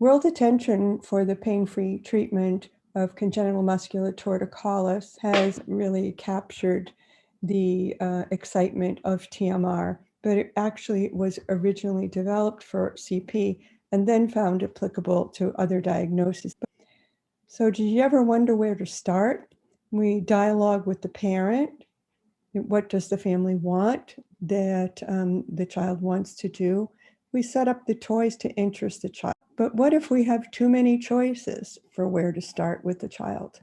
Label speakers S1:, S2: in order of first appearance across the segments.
S1: World attention for the pain-free treatment of congenital muscular torticollis has really captured the excitement of TMR, but it actually was originally developed for CP and then found applicable to other diagnoses. So did you ever wonder where to start? We dialogue with the parent. What does the family want that the child wants to do? We set up the toys to interest the child. But what if we have too many choices for where to start with the child?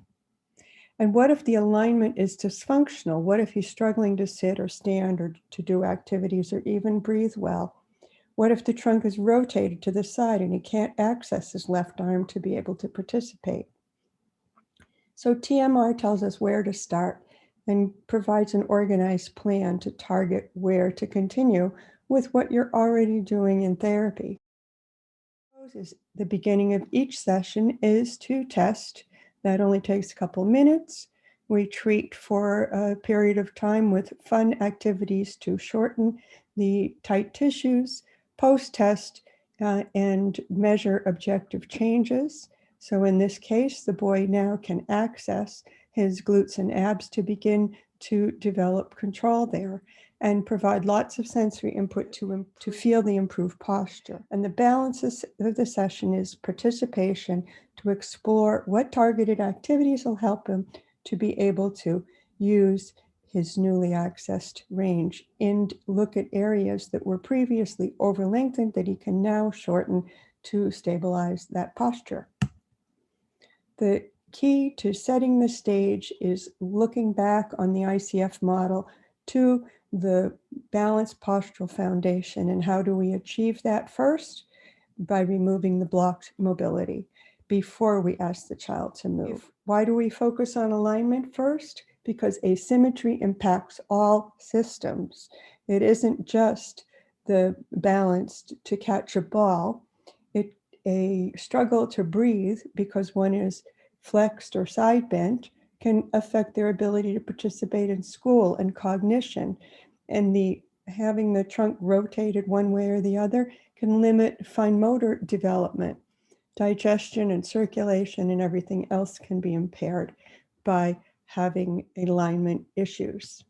S1: And what if the alignment is dysfunctional? What if he's struggling to sit or stand or to do activities or even breathe well? What if the trunk is rotated to the side and he can't access his left arm to be able to participate? So TMR tells us where to start and provides an organized plan to target where to continue with what you're already doing in therapy. The beginning of each session is to test. That only takes a couple minutes. We treat for a period of time with fun activities to shorten the tight tissues, post-test, and measure objective changes. So in this case, the boy now can access his glutes and abs to begin to develop control there and provide lots of sensory input to feel the improved posture. And the balance of the session is participation to explore what targeted activities will help him to be able to use his newly accessed range and look at areas that were previously over lengthened that he can now shorten to stabilize that posture. The key to setting the stage is looking back on the ICF model to the balanced postural foundation. And how do we achieve that? First, by removing the blocked mobility before we ask the child to move. Why do we focus on alignment first? Because asymmetry impacts all systems. It isn't just the balance to catch a ball. A struggle to breathe because one is flexed or side bent can affect their ability to participate in school and cognition. And having the trunk rotated one way or the other can limit fine motor development. Digestion and circulation and everything else can be impaired by having alignment issues.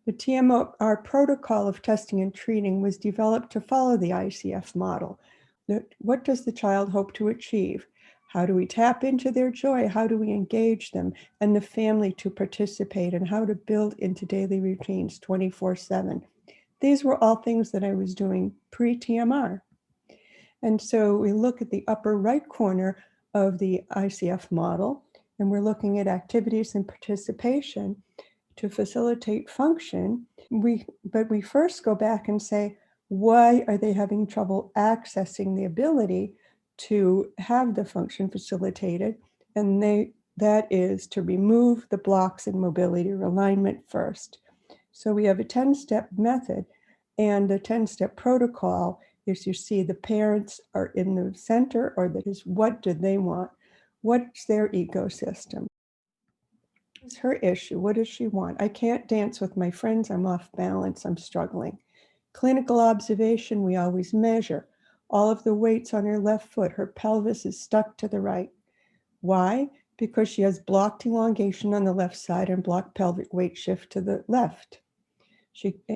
S1: The TMR protocol of testing and treating was developed to follow the ICF model. What does the child hope to achieve? How do we tap into their joy? How do we engage them and the family to participate, and how to build into daily routines 24/7? These were all things that I was doing pre-TMR. And so we look at the upper right corner of the ICF model, and we're looking at activities and participation to facilitate function. But we first go back and say, why are they having trouble accessing the ability to have the function facilitated? And that is to remove the blocks in mobility or alignment first. So we have a 10-step method, and the 10-step protocol is, you see the parents are in the center, or that is, what do they want? What's their ecosystem? What's her issue? What does she want? I can't dance with my friends. I'm off balance. I'm struggling. Clinical observation, we always measure. All of the weights on her left foot, her pelvis is stuck to the right. Why? Because she has blocked elongation on the left side and blocked pelvic weight shift to the left.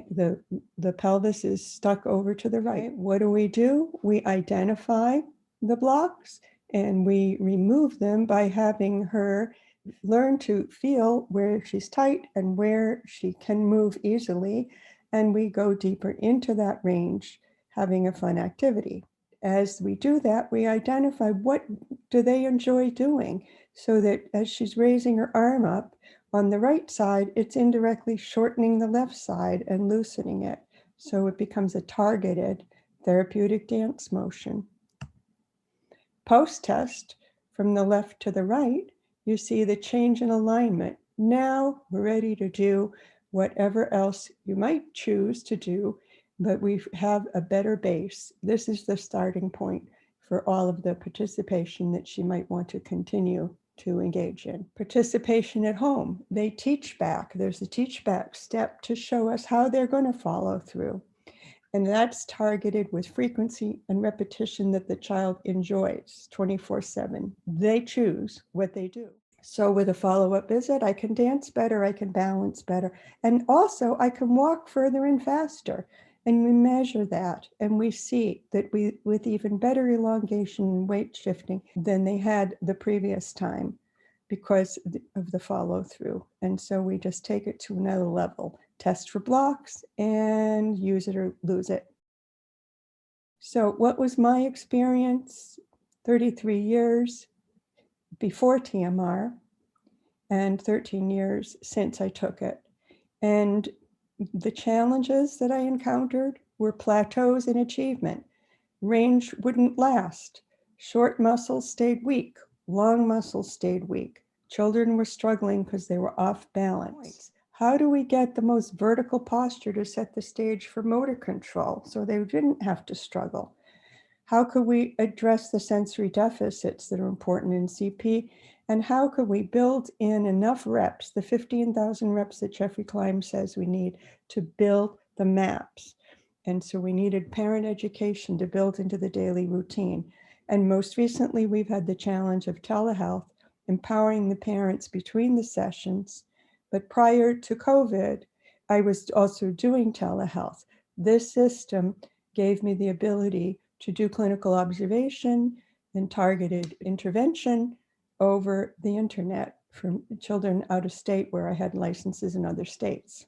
S1: The pelvis is stuck over to the right. What do? We identify the blocks and we remove them by having her learn to feel where she's tight and where she can move easily. And we go deeper into that range, having a fun activity. As we do that, we identify what do they enjoy doing, so that as she's raising her arm up on the right side, it's indirectly shortening the left side and loosening it. So it becomes a targeted therapeutic dance motion. Post-test, from the left to the right, you see the change in alignment. Now we're ready to do whatever else you might choose to do, but we have a better base. This is the starting point for all of the participation that she might want to continue to engage in. Participation at home. They teach back. There's a teach back step to show us how they're going to follow through. And that's targeted with frequency and repetition that the child enjoys 24/7. They choose what they do. So with a follow-up visit, I can dance better, I can balance better, and also I can walk further and faster. And we measure that, and we see that with even better elongation and weight shifting than they had the previous time because of the follow-through. And so we just take it to another level, test for blocks, and use it or lose it. So what was my experience? 33 years before TMR and 13 years since I took it. And the challenges that I encountered were plateaus in achievement. Range wouldn't last. Short muscles stayed weak. Long muscles stayed weak. Children were struggling because they were off balance. How do we get the most vertical posture to set the stage for motor control so they didn't have to struggle? How could we address the sensory deficits that are important in CP? And how could we build in enough reps, the 15,000 reps that Jeffrey Klein says we need to build the maps? And so we needed parent education to build into the daily routine. And most recently, we've had the challenge of telehealth, empowering the parents between the sessions. But prior to COVID, I was also doing telehealth. This system gave me the ability to do clinical observation and targeted intervention over the internet for children out of state where I had licenses in other states.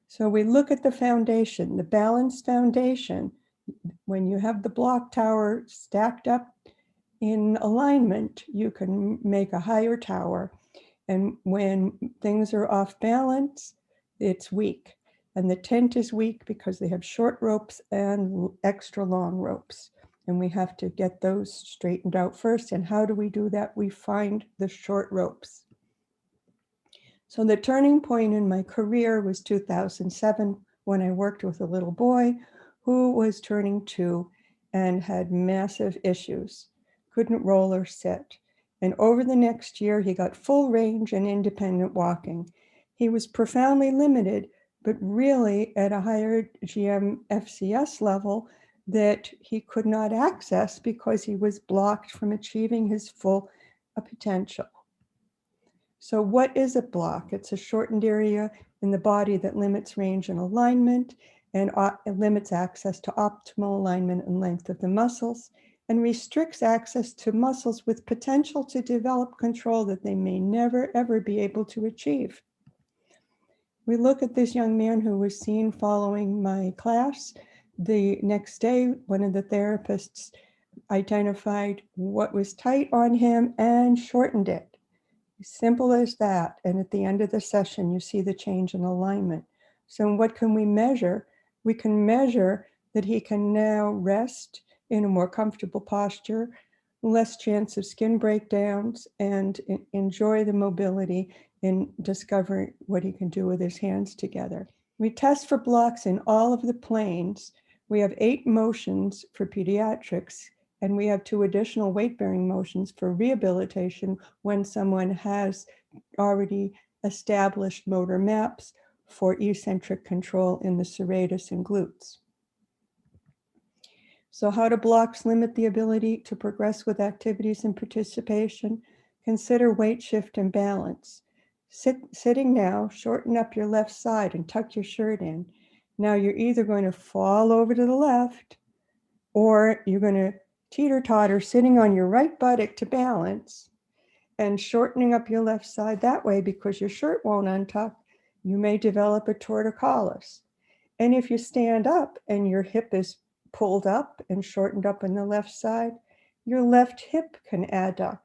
S1: So we look at the foundation, the balanced foundation. When you have the block tower stacked up in alignment, you can make a higher tower. And when things are off balance, it's weak. And the tent is weak because they have short ropes and extra long ropes. And we have to get those straightened out first. And how do we do that? We find the short ropes. So the turning point in my career was 2007 when I worked with a little boy who was turning 2 and had massive issues, couldn't roll or sit. And over the next year, he got full range and independent walking. He was profoundly limited, but really at a higher GM FCS level that he could not access because he was blocked from achieving his full potential. So what is a block? It's a shortened area in the body that limits range and alignment and limits access to optimal alignment and length of the muscles and restricts access to muscles with potential to develop control that they may never, ever be able to achieve. We look at this young man who was seen following my class. The next day, one of the therapists identified what was tight on him and shortened it. Simple as that. And at the end of the session, you see the change in alignment. So what can we measure? We can measure that he can now rest in a more comfortable posture, less chance of skin breakdowns, and enjoy the mobility in discovering what he can do with his hands together. We test for blocks in all of the planes. We have 8 motions for pediatrics, and we have 2 additional weight-bearing motions for rehabilitation when someone has already established motor maps for eccentric control in the serratus and glutes. So how do blocks limit the ability to progress with activities and participation? Consider weight shift and balance. Sitting now, shorten up your left side and tuck your shirt in. Now you're either going to fall over to the left or you're going to teeter-totter sitting on your right buttock to balance and shortening up your left side that way because your shirt won't untuck. You may develop a torticollis. And if you stand up and your hip is pulled up and shortened up on the left side, your left hip can adduct.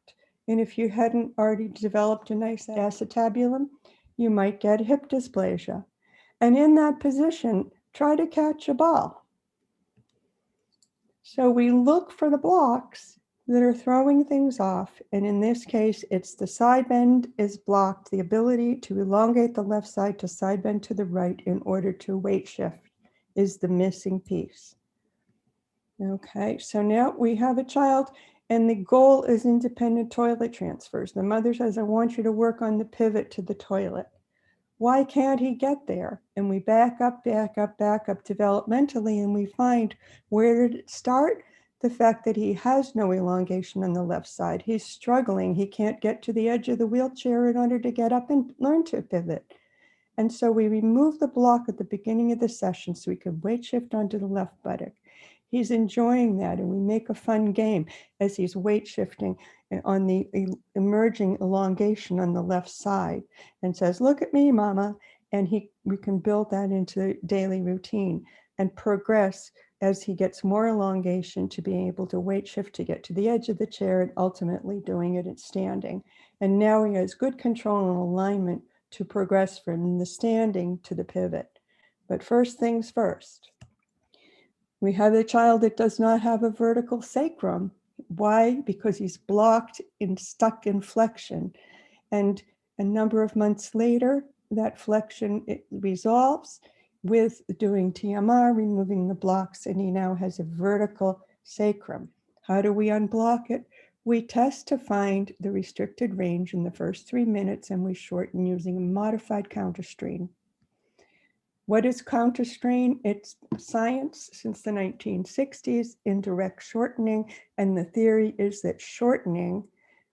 S1: And if you hadn't already developed a nice acetabulum, you might get hip dysplasia. And in that position, try to catch a ball. So we look for the blocks that are throwing things off. And in this case, it's the side bend is blocked, the ability to elongate the left side to side bend to the right in order to weight shift is the missing piece. Okay, so now we have a child and the goal is independent toilet transfers. The mother says, I want you to work on the pivot to the toilet. Why can't he get there? And we back up developmentally, and we find, where did it start? The fact that he has no elongation on the left side. He's struggling. He can't get to the edge of the wheelchair in order to get up and learn to pivot. And so we remove the block at the beginning of the session so we could weight shift onto the left buttock. He's enjoying that, and we make a fun game as he's weight shifting on the emerging elongation on the left side, and says, "Look at me, mama." And we can build that into daily routine and progress as he gets more elongation to being able to weight shift to get to the edge of the chair and ultimately doing it at standing. And now he has good control and alignment to progress from the standing to the pivot. But first things first. We have a child that does not have a vertical sacrum. Why? Because he's blocked and stuck in flexion. And a number of months later, that flexion resolves with doing TMR, removing the blocks, and he now has a vertical sacrum. How do we unblock it? We test to find the restricted range in the first 3 minutes, and we shorten using a modified counterstrain. What is counterstrain? It's science since the 1960s, indirect shortening, and the theory is that shortening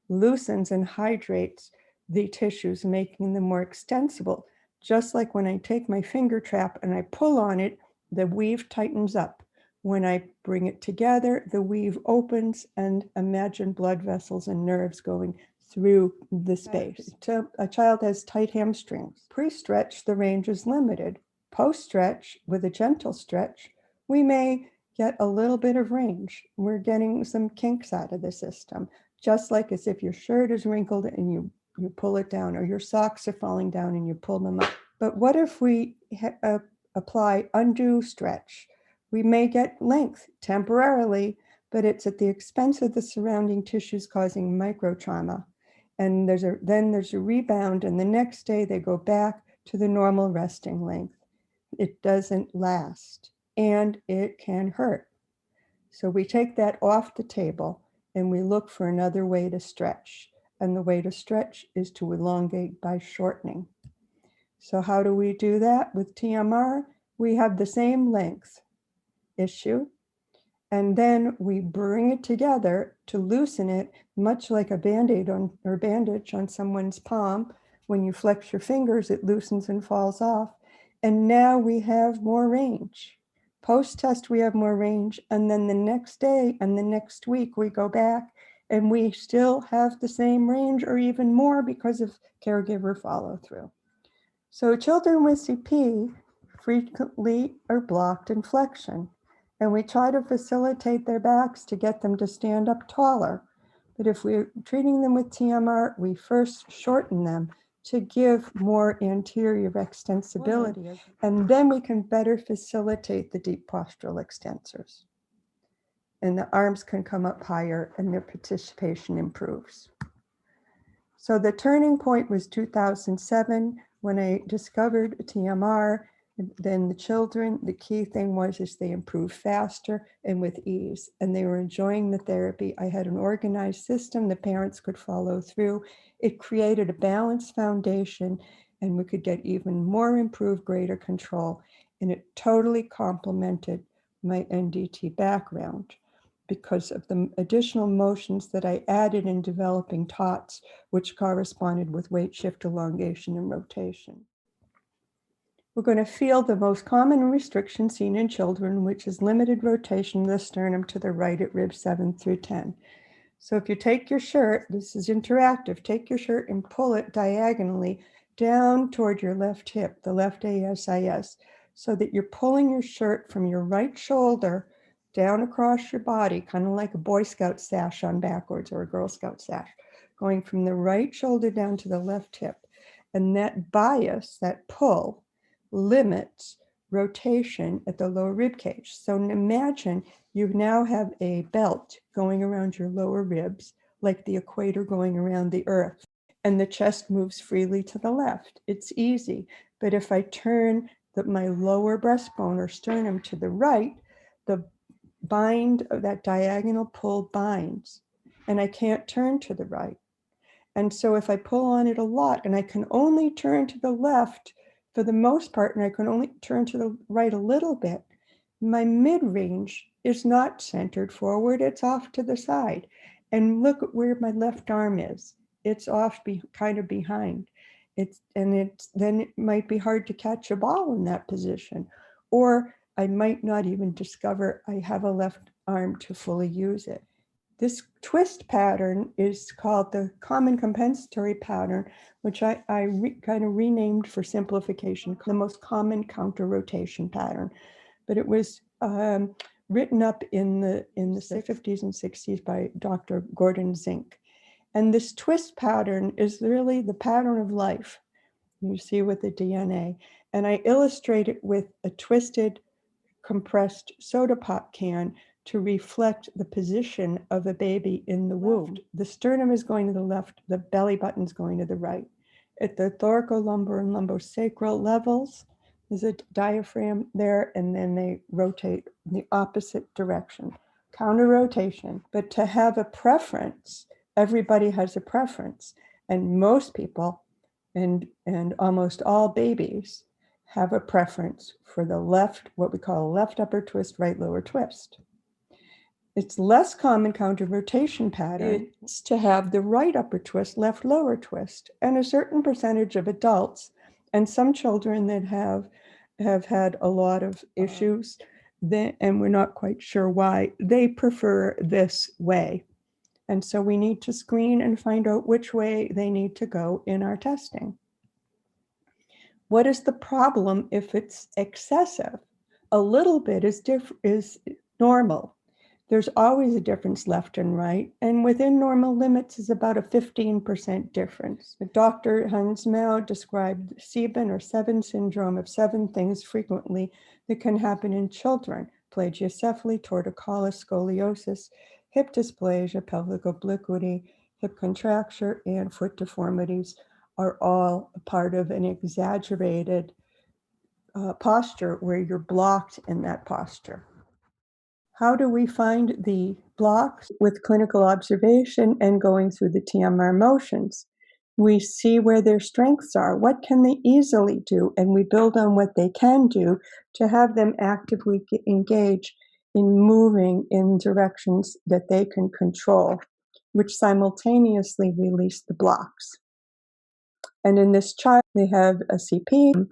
S1: loosens and hydrates the tissues, making them more extensible. Just like when I take my finger trap and I pull on it, the weave tightens up. When I bring it together, the weave opens, and imagine blood vessels and nerves going through the space. A child has tight hamstrings. Pre-stretch, the range is limited. Post-stretch, with a gentle stretch, we may get a little bit of range. We're getting some kinks out of the system, just like as if your shirt is wrinkled and you pull it down, or your socks are falling down and you pull them up. But what if we apply undue stretch? We may get length temporarily, but it's at the expense of the surrounding tissues, causing microtrauma. And then there's a rebound, and the next day they go back to the normal resting length. It doesn't last, and it can hurt. So we take that off the table and we look for another way to stretch. And the way to stretch is to elongate by shortening. So how do we do that with TMR? We have the same length issue, and then we bring it together to loosen it, much like a Band-Aid or bandage on someone's palm. When you flex your fingers, it loosens and falls off. And now we have more range. Post-test, we have more range. And then the next day and the next week, we go back and we still have the same range or even more because of caregiver follow-through. So children with CP frequently are blocked in flexion, and we try to facilitate their backs to get them to stand up taller. But if we're treating them with TMR, we first shorten them to give more anterior extensibility, and then we can better facilitate the deep postural extensors. And the arms can come up higher and their participation improves. So the turning point was 2007 when I discovered TMR. Then the children, the key thing was they improved faster and with ease, and they were enjoying the therapy. I had an organized system the parents could follow through. It created a balanced foundation, and we could get even more improved, greater control. And it totally complemented my NDT background because of the additional motions that I added in developing Tots, which corresponded with weight shift, elongation, and rotation. We're going to feel the most common restriction seen in children, which is limited rotation of the sternum to the right at ribs 7 through 10. So if you take your shirt, this is interactive, take your shirt and pull it diagonally down toward your left hip, the left ASIS, so that you're pulling your shirt from your right shoulder down across your body, kind of like a Boy Scout sash on backwards or a Girl Scout sash, going from the right shoulder down to the left hip. And that bias, that pull, limits rotation at the lower rib cage. So imagine you now have a belt going around your lower ribs, like the equator going around the earth, and the chest moves freely to the left. It's easy. But if I turn my lower breastbone or sternum to the right, the bind of that diagonal pull binds, and I can't turn to the right. And so if I pull on it a lot and I can only turn to the left for the most part, and I can only turn to the right a little bit, my mid-range is not centered forward, it's off to the side. And look at where my left arm is. It's off kind of behind. Then it might be hard to catch a ball in that position. Or I might not even discover I have a left arm to fully use it. This twist pattern is called the common compensatory pattern, which I kind of renamed for simplification, the most common counter rotation pattern. But it was written up in the 50s and 60s by Dr. Gordon Zink. And this twist pattern is really the pattern of life you see with the DNA. And I illustrate it with a twisted, compressed soda pop can to reflect the position of a baby in the womb. The sternum is going to the left, the belly button is going to the right. At the thoracolumbar and lumbosacral levels, there's a diaphragm there, and then they rotate in the opposite direction, counter rotation. But to have a preference, everybody has a preference, and most people and almost all babies have a preference for the left, what we call left upper twist, right lower twist. It's less common counter rotation pattern is to have the right upper twist, left lower twist, and a certain percentage of adults and some children that have had a lot of issues, and we're not quite sure why, they prefer this way. And so we need to screen and find out which way they need to go in our testing. What is the problem if it's excessive? A little bit is normal. There's always a difference left and right, and within normal limits is about a 15% difference. Dr. Hans Mau described SEBIN or Seven syndrome of 7 things frequently that can happen in children: plagiocephaly, torticollis, scoliosis, hip dysplasia, pelvic obliquity, hip contracture, and foot deformities are all a part of an exaggerated posture where you're blocked in that posture. How do we find the blocks? With clinical observation and going through the TMR motions. We see where their strengths are. What can they easily do? And we build on what they can do to have them actively engage in moving in directions that they can control, which simultaneously release the blocks. And in this child, they have a CP,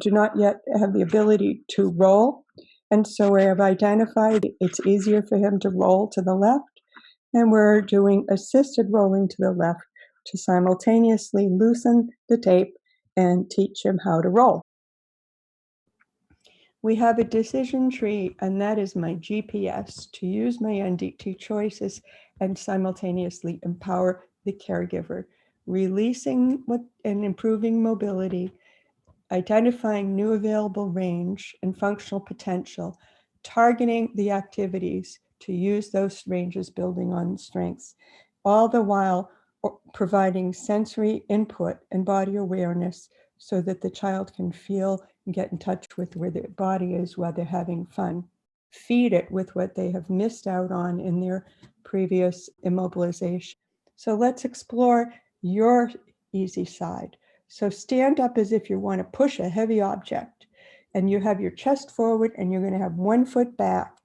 S1: do not yet have the ability to roll. And so we have identified it's easier for him to roll to the left. And we're doing assisted rolling to the left to simultaneously loosen the tape and teach him how to roll. We have a decision tree, and that is my GPS to use my NDT choices and simultaneously empower the caregiver, releasing and improving mobility, identifying new available range and functional potential, targeting the activities to use those ranges, building on strengths, all the while providing sensory input and body awareness so that the child can feel and get in touch with where their body is while they're having fun. Feed it with what they have missed out on in their previous immobilization. So let's explore your easy side. So stand up as if you want to push a heavy object, and you have your chest forward and you're going to have one foot back.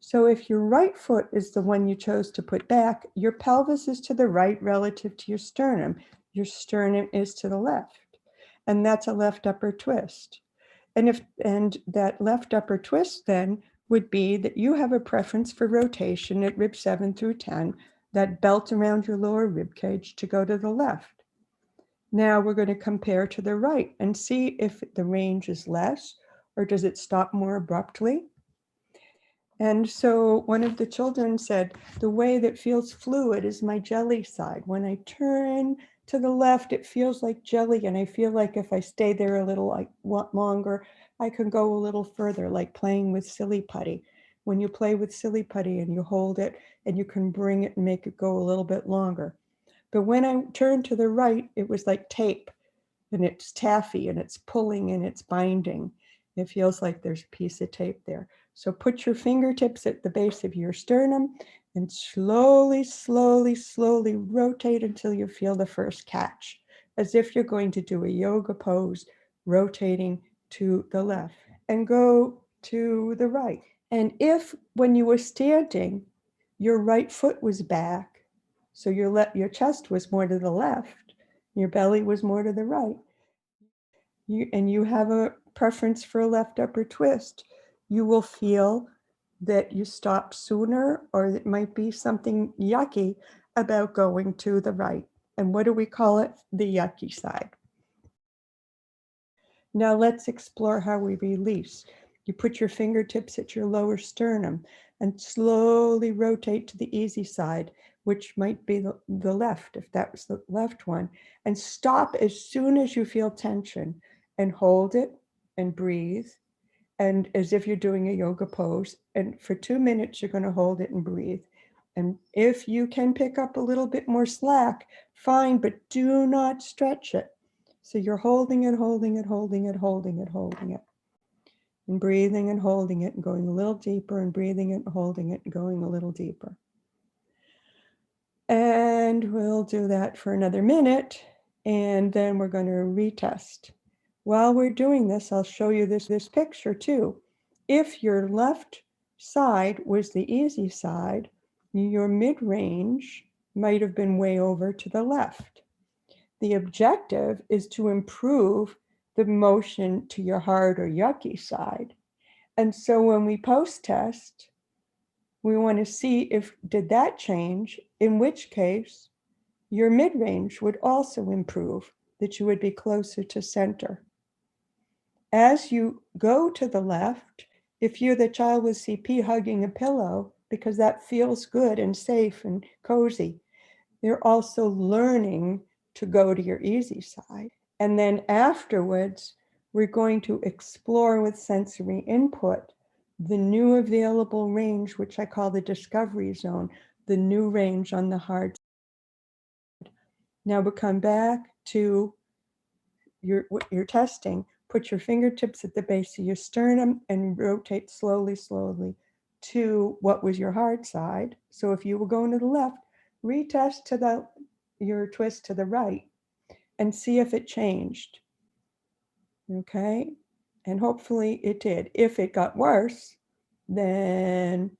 S1: So if your right foot is the one you chose to put back, your pelvis is to the right relative to your sternum. Your sternum is to the left. And that's a left upper twist. And that left upper twist then would be that you have a preference for rotation at rib 7 through 10, that belt around your lower rib cage to go to the left. Now we're going to compare to the right and see if the range is less or does it stop more abruptly. And so one of the children said, the way that feels fluid is my jelly side. When I turn to the left, it feels like jelly, and I feel like if I stay there a little longer, I can go a little further, like playing with silly putty. When you play with silly putty and you hold it and you can bring it and make it go a little bit longer. But when I turned to the right, it was like tape, and it's taffy, and it's pulling, and it's binding. It feels like there's a piece of tape there. So put your fingertips at the base of your sternum and slowly, slowly, slowly rotate until you feel the first catch, as if you're going to do a yoga pose rotating to the left, and go to the right. And if, when you were standing, your right foot was back, so your chest was more to the left, your belly was more to the right, and you have a preference for a left upper twist, you will feel that you stop sooner, or it might be something yucky about going to the right. And what do we call it? The yucky side. Now let's explore how we release. You put your fingertips at your lower sternum and slowly rotate to the easy side, which might be the left, if that was the left one, and stop as soon as you feel tension, and hold it and breathe, and as if you're doing a yoga pose. And for 2 minutes, you're going to hold it and breathe. And if you can pick up a little bit more slack, fine, but do not stretch it. So you're holding it, holding it, holding it, holding it, holding it, and breathing and holding it and going a little deeper, and breathing it and holding it and going a little deeper. And we'll do that for another minute, and then we're going to retest. While we're doing this, I'll show you this picture too. If your left side was the easy side, your mid-range might have been way over to the left. The objective is to improve the motion to your hard or yucky side. And so when we post-test, we want to see if did that change, in which case your mid-range would also improve, that you would be closer to center. As you go to the left, if you're the child with CP hugging a pillow, because that feels good and safe and cozy, you're also learning to go to your easy side. And then afterwards, we're going to explore with sensory input the new available range, which I call the discovery zone, the new range on the hard side. Now we'll come back to your testing. Put your fingertips at the base of your sternum and rotate slowly, slowly to what was your hard side. So if you were going to the left, retest to your twist to the right and see if it changed. Okay? And hopefully it did. If it got worse, then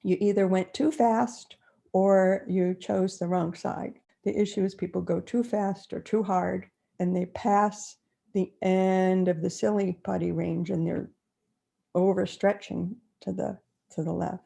S1: you either went too fast or you chose the wrong side. The issue is people go too fast or too hard, and they pass the end of the silly putty range and they're overstretching to the left.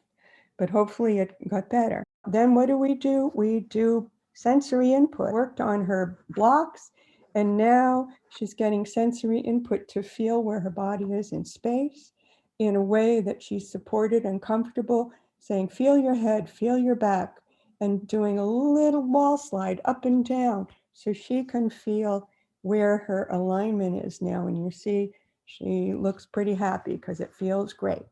S1: But hopefully it got better. Then what do? We do sensory input. Worked on her blocks, and now she's getting sensory input to feel where her body is in space in a way that she's supported and comfortable, saying, feel your head, feel your back, and doing a little wall slide up and down so she can feel where her alignment is now. And you see, she looks pretty happy because it feels great.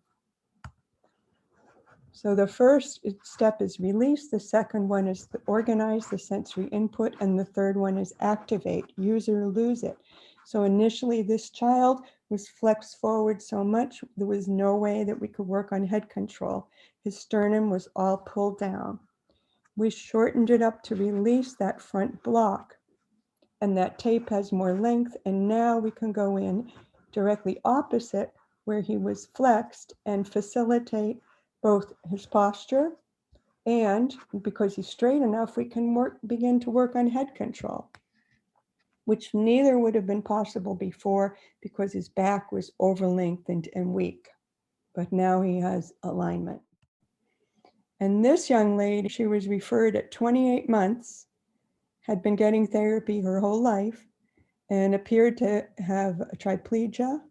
S1: So the first step is release, the second one is organize the sensory input, and the third one is activate, use it or lose it. So initially this child was flexed forward so much, there was no way that we could work on head control. His sternum was all pulled down. We shortened it up to release that front block, and that tape has more length, and now we can go in directly opposite where he was flexed and facilitate both his posture, and because he's straight enough, we can begin to work on head control, which neither would have been possible before because his back was over-lengthened and weak. But now he has alignment. And this young lady, she was referred at 28 months, had been getting therapy her whole life, and appeared to have a triplegia.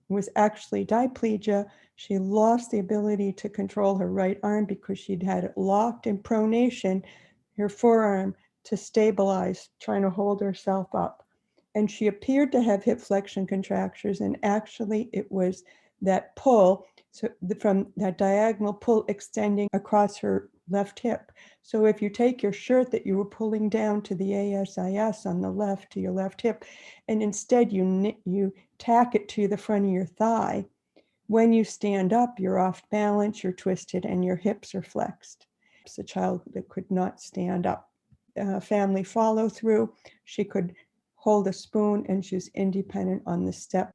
S1: It was actually diplegia. She lost the ability to control her right arm because she'd had it locked in pronation, her forearm, to stabilize, trying to hold herself up. And she appeared to have hip flexion contractures, and actually it was that pull, so from that diagonal pull extending across her left hip. So if you take your shirt that you were pulling down to the ASIS on the left, to your left hip, and instead you tack it to the front of your thigh, when you stand up, you're off balance, you're twisted, and your hips are flexed. It's a child that could not stand up. Family follow through, she could hold a spoon, and she's independent on the step.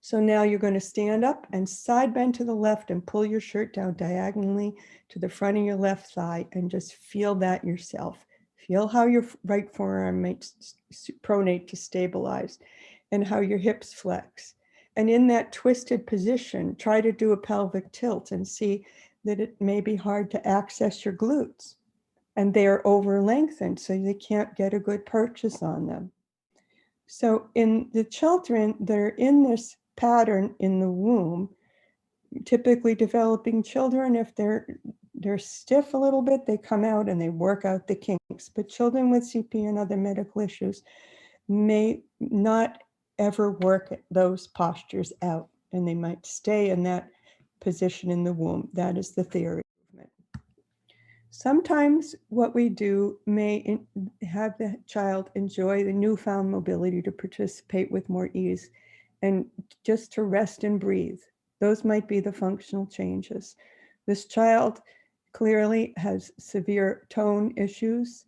S1: So now you're going to stand up and side bend to the left and pull your shirt down diagonally to the front of your left thigh and just feel that yourself. Feel how your right forearm might pronate to stabilize and how your hips flex. And in that twisted position, try to do a pelvic tilt and see that it may be hard to access your glutes. And they are over lengthened, so you can't get a good purchase on them. So in the children that are in this pattern in the womb, typically developing children, if they're stiff a little bit, they come out and they work out the kinks. But children with CP and other medical issues may not ever work those postures out, and they might stay in that position in the womb. That is the theory. Sometimes what we do may have the child enjoy the newfound mobility to participate with more ease and just to rest and breathe. Those might be the functional changes. This child clearly has severe tone issues,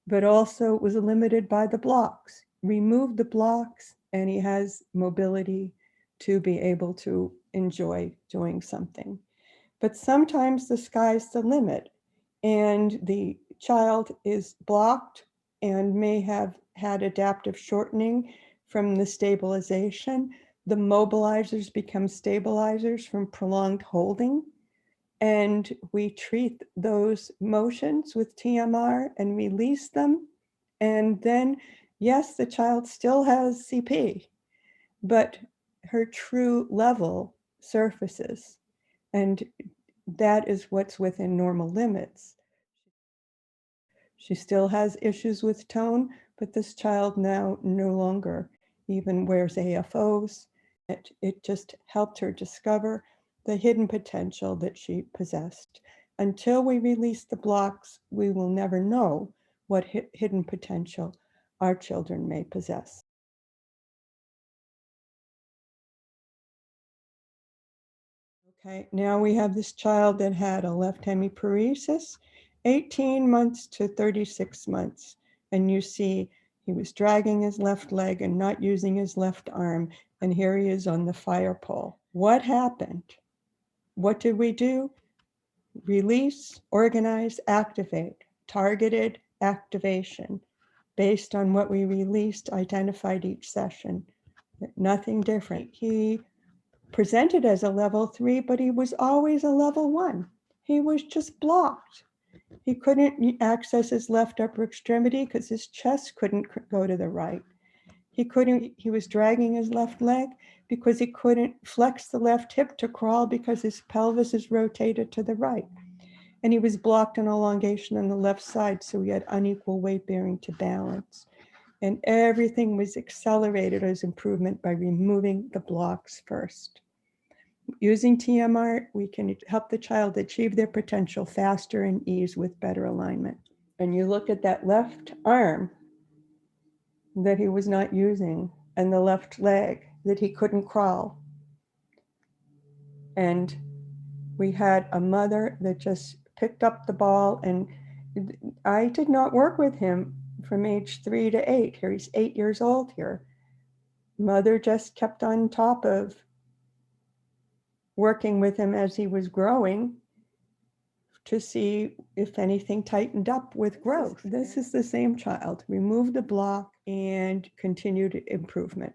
S1: but also was limited by the blocks. Remove the blocks and he has mobility to be able to enjoy doing something. But sometimes the sky's the limit and the child is blocked and may have had adaptive shortening from the stabilization. The mobilizers become stabilizers from prolonged holding. And we treat those motions with TMR and release them. And then, yes, the child still has CP, but her true level surfaces. And that is what's within normal limits. She still has issues with tone, but this child now no longer even wears AFOs. It just helped her discover the hidden potential that she possessed. Until we release the blocks, we will never know what hidden potential our children may possess. Okay, now we have this child that had a left hemiparesis, 18 months to 36 months. And you see he was dragging his left leg and not using his left arm. And here he is on the fire pole. What happened? What did we do? Release, organize, activate, targeted activation. Based on what we released, identified each session. Nothing different. He presented as a level 3, but he was always a level 1. He was just blocked. He couldn't access his left upper extremity because his chest couldn't go to the right. He was dragging his left leg because he couldn't flex the left hip to crawl because his pelvis is rotated to the right. And he was blocked in elongation on the left side, so he had unequal weight bearing to balance. And everything was accelerated as improvement by removing the blocks first. Using TMR, we can help the child achieve their potential faster and ease with better alignment. And you look at that left arm that he was not using and the left leg that he couldn't crawl. And we had a mother that just picked up the ball, and I did not work with him from age 3 to 8. Here he's 8 years old here. Mother just kept on top of working with him as he was growing to see if anything tightened up with growth. This is the same child. Remove the block and continued improvement.